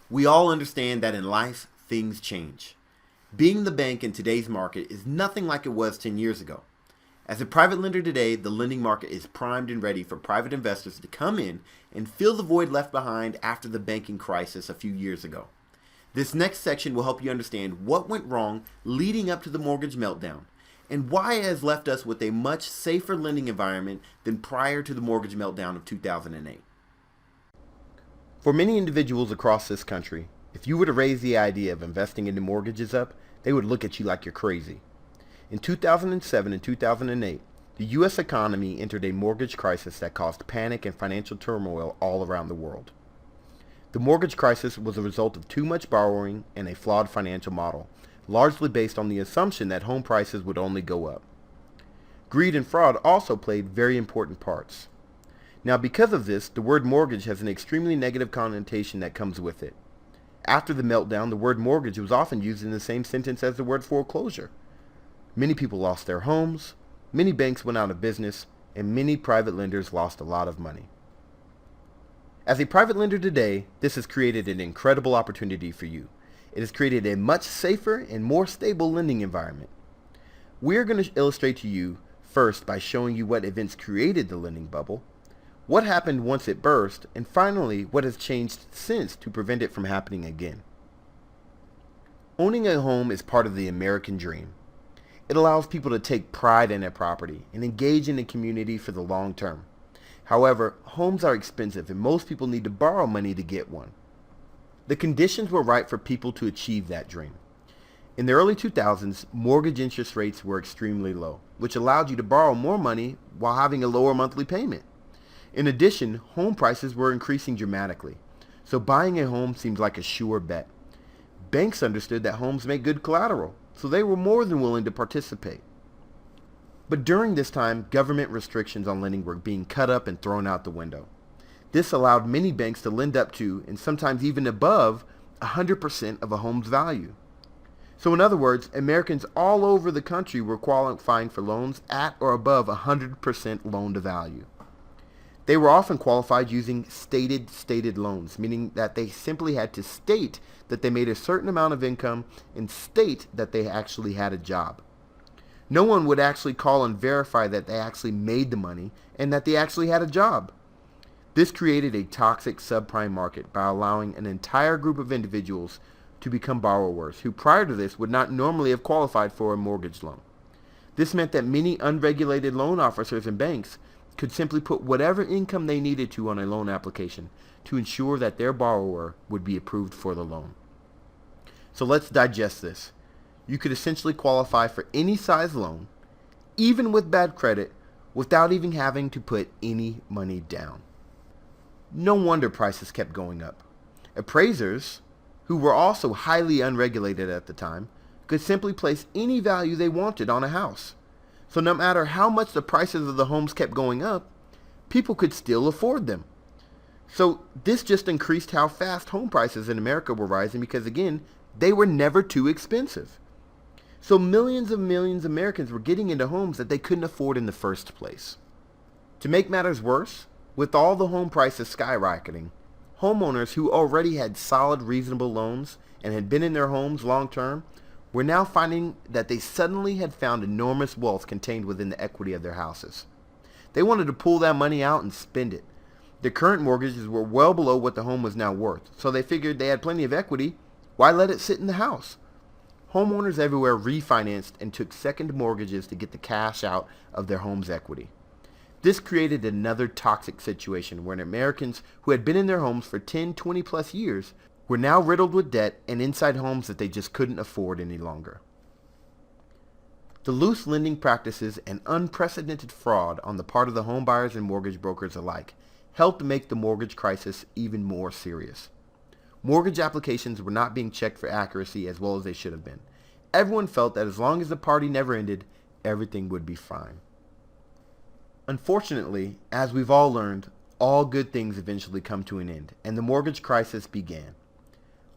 We all understand that in life, things change. Being the bank in today's market is nothing like it was 10 years ago. As a private lender today, the lending market is primed and ready for private investors to come in and fill the void left behind after the banking crisis a few years ago. This next section will help you understand what went wrong leading up to the mortgage meltdown and why it has left us with a much safer lending environment than prior to the mortgage meltdown of 2008. For many individuals across this country, if you were to raise the idea of investing into mortgages up, they would look at you like you're crazy. In 2007 and 2008, the U.S. economy entered a mortgage crisis that caused panic and financial turmoil all around the world. The mortgage crisis was a result of too much borrowing and a flawed financial model, largely based on the assumption that home prices would only go up. Greed and fraud also played very important parts. Now, because of this, the word mortgage has an extremely negative connotation that comes with it. After the meltdown, the word mortgage was often used in the same sentence as the word foreclosure. Many people lost their homes, many banks went out of business, and many private lenders lost a lot of money. As a private lender today, this has created an incredible opportunity for you. It has created a much safer and more stable lending environment. We are going to illustrate to you first by showing you what events created the lending bubble, what happened once it burst, and finally what has changed since to prevent it from happening again. Owning a home is part of the American dream. It allows people to take pride in their property and engage in the community for the long term. However, homes are expensive and most people need to borrow money to get one. The conditions were right for people to achieve that dream. In the early 2000s, mortgage interest rates were extremely low, which allowed you to borrow more money while having a lower monthly payment. In addition, home prices were increasing dramatically, so buying a home seemed like a sure bet. Banks understood that homes make good collateral, so they were more than willing to participate. But during this time, government restrictions on lending were being cut up and thrown out the window. This allowed many banks to lend up to, and sometimes even above, 100% of a home's value. So in other words, Americans all over the country were qualifying for loans at or above 100% loan to value. They were often qualified using stated loans, meaning that they simply had to state that they made a certain amount of income and state that they actually had a job. No one would actually call and verify that they actually made the money and that they actually had a job. This created a toxic subprime market by allowing an entire group of individuals to become borrowers who prior to this would not normally have qualified for a mortgage loan. This meant that many unregulated loan officers and banks could simply put whatever income they needed to on a loan application to ensure that their borrower would be approved for the loan. So let's digest this. You could essentially qualify for any size loan, even with bad credit, without even having to put any money down. No wonder prices kept going up. Appraisers, who were also highly unregulated at the time, could simply place any value they wanted on a house. So no matter how much the prices of the homes kept going up, people could still afford them. So this just increased how fast home prices in America were rising because, again, they were never too expensive. So millions of Americans were getting into homes that they couldn't afford in the first place. To make matters worse, with all the home prices skyrocketing, homeowners who already had solid, reasonable loans and had been in their homes long term were now finding that they suddenly had found enormous wealth contained within the equity of their houses. They wanted to pull that money out and spend it. Their current mortgages were well below what the home was now worth, so they figured they had plenty of equity. Why let it sit in the house? Homeowners everywhere refinanced and took second mortgages to get the cash out of their home's equity. This created another toxic situation where Americans who had been in their homes for 10, 20 plus years were now riddled with debt and inside homes that they just couldn't afford any longer. The loose lending practices and unprecedented fraud on the part of the home buyers and mortgage brokers alike helped make the mortgage crisis even more serious. Mortgage applications were not being checked for accuracy as well as they should have been. Everyone felt that as long as the party never ended, everything would be fine. Unfortunately, as we've all learned, all good things eventually come to an end, and the mortgage crisis began.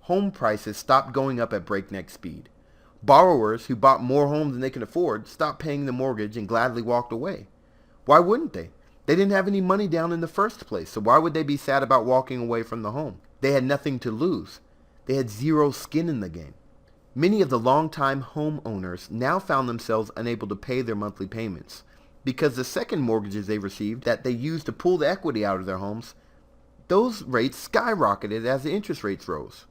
Home prices stopped going up at breakneck speed. Borrowers who bought more homes than they could afford stopped paying the mortgage and gladly walked away. Why wouldn't they? They didn't have any money down in the first place, so why would they be sad about walking away from the home? They had nothing to lose. They had zero skin in the game. Many of the longtime homeowners now found themselves unable to pay their monthly payments because the second mortgages they received that they used to pull the equity out of their homes, those rates skyrocketed as the interest rates rose.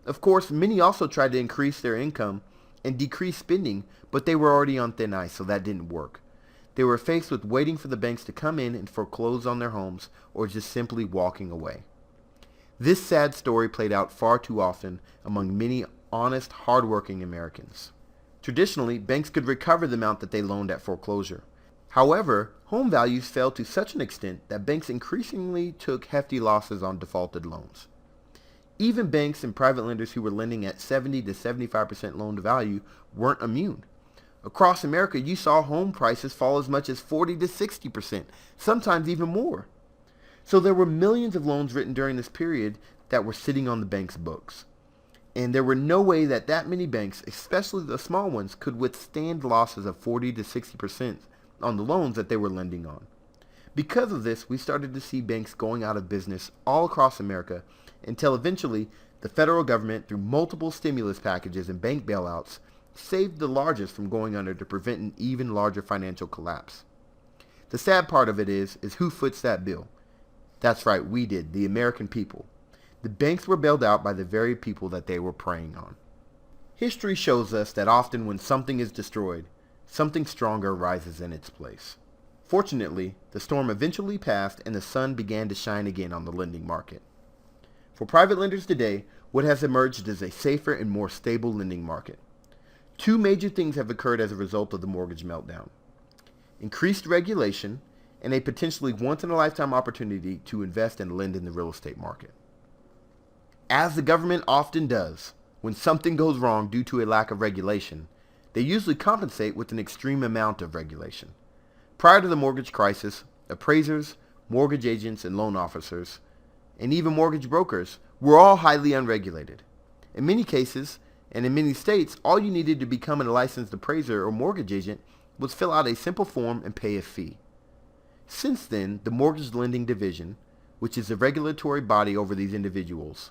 Of course, many also tried to increase their income and decrease spending, but they were already on thin ice, so that didn't work. They were faced with waiting for the banks to come in and foreclose on their homes or just simply walking away. This sad story played out far too often among many honest, hardworking Americans. Traditionally, banks could recover the amount that they loaned at foreclosure. However, home values fell to such an extent that banks increasingly took hefty losses on defaulted loans. Even banks and private lenders who were lending at 70 to 75% loan to value weren't immune. Across America, you saw home prices fall as much as 40 to 60%, sometimes even more. So there were millions of loans written during this period that were sitting on the bank's books. And there were no way that many banks, especially the small ones, could withstand losses of 40 to 60% on the loans that they were lending on. Because of this, we started to see banks going out of business all across America until eventually the federal government, through multiple stimulus packages and bank bailouts, saved the largest from going under to prevent an even larger financial collapse. The sad part of it is who foots that bill? That's right, we did, the American people. The banks were bailed out by the very people that they were preying on. History shows us that often when something is destroyed, something stronger rises in its place. Fortunately, the storm eventually passed and the sun began to shine again on the lending market. For private lenders today, what has emerged is a safer and more stable lending market. Two major things have occurred as a result of the mortgage meltdown: increased regulation and a potentially once-in-a-lifetime opportunity to invest and lend in the real estate market. As the government often does, when something goes wrong due to a lack of regulation, they usually compensate with an extreme amount of regulation. Prior to the mortgage crisis, appraisers, mortgage agents and loan officers, and even mortgage brokers were all highly unregulated. In many cases, and in many states, all you needed to become a licensed appraiser or mortgage agent was fill out a simple form and pay a fee. Since then, the Mortgage Lending Division, which is the regulatory body over these individuals,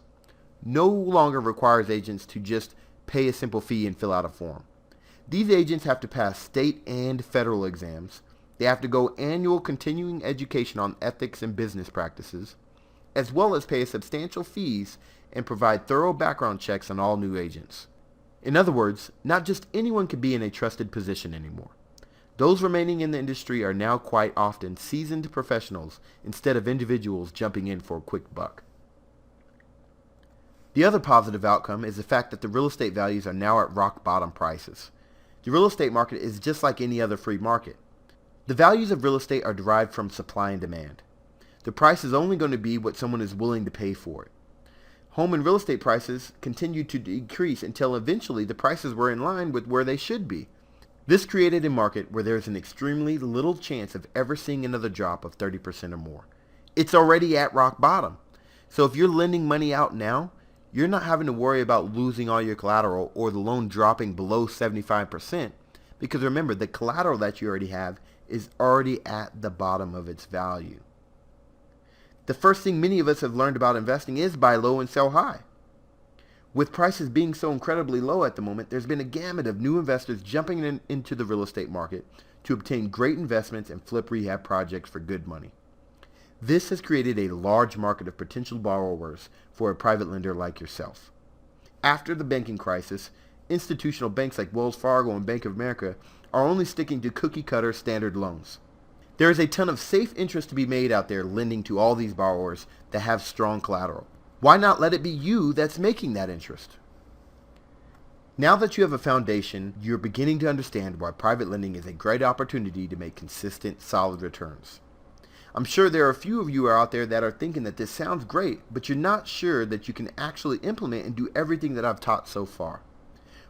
no longer requires agents to just pay a simple fee and fill out a form. These agents have to pass state and federal exams. They have to go annual continuing education on ethics and business practices, as well as pay substantial fees and provide thorough background checks on all new agents. In other words, not just anyone can be in a trusted position anymore. Those remaining in the industry are now quite often seasoned professionals instead of individuals jumping in for a quick buck. The other positive outcome is the fact that the real estate values are now at rock bottom prices. The real estate market is just like any other free market. The values of real estate are derived from supply and demand. The price is only going to be what someone is willing to pay for it. Home and real estate prices continued to decrease until eventually the prices were in line with where they should be. This created a market where there is an extremely little chance of ever seeing another drop of 30% or more. It's already at rock bottom. So if you're lending money out now, you're not having to worry about losing all your collateral or the loan dropping below 75%, because remember, the collateral that you already have is already at the bottom of its value. The first thing many of us have learned about investing is buy low and sell high. With prices being so incredibly low at the moment, there's been a gamut of new investors jumping into the real estate market to obtain great investments and flip rehab projects for good money. This has created a large market of potential borrowers for a private lender like yourself. After the banking crisis, institutional banks like Wells Fargo and Bank of America are only sticking to cookie-cutter standard loans. There is a ton of safe interest to be made out there lending to all these borrowers that have strong collateral. Why not let it be you that's making that interest? Now that you have a foundation, you're beginning to understand why private lending is a great opportunity to make consistent, solid returns. I'm sure there are a few of you out there that are thinking that this sounds great, but you're not sure that you can actually implement and do everything that I've taught so far.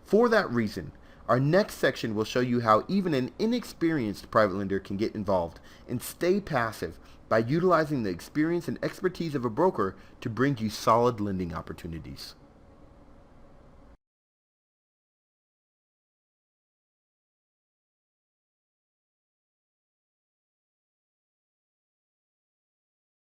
For that reason, our next section will show you how even an inexperienced private lender can get involved and stay passive by utilizing the experience and expertise of a broker to bring you solid lending opportunities.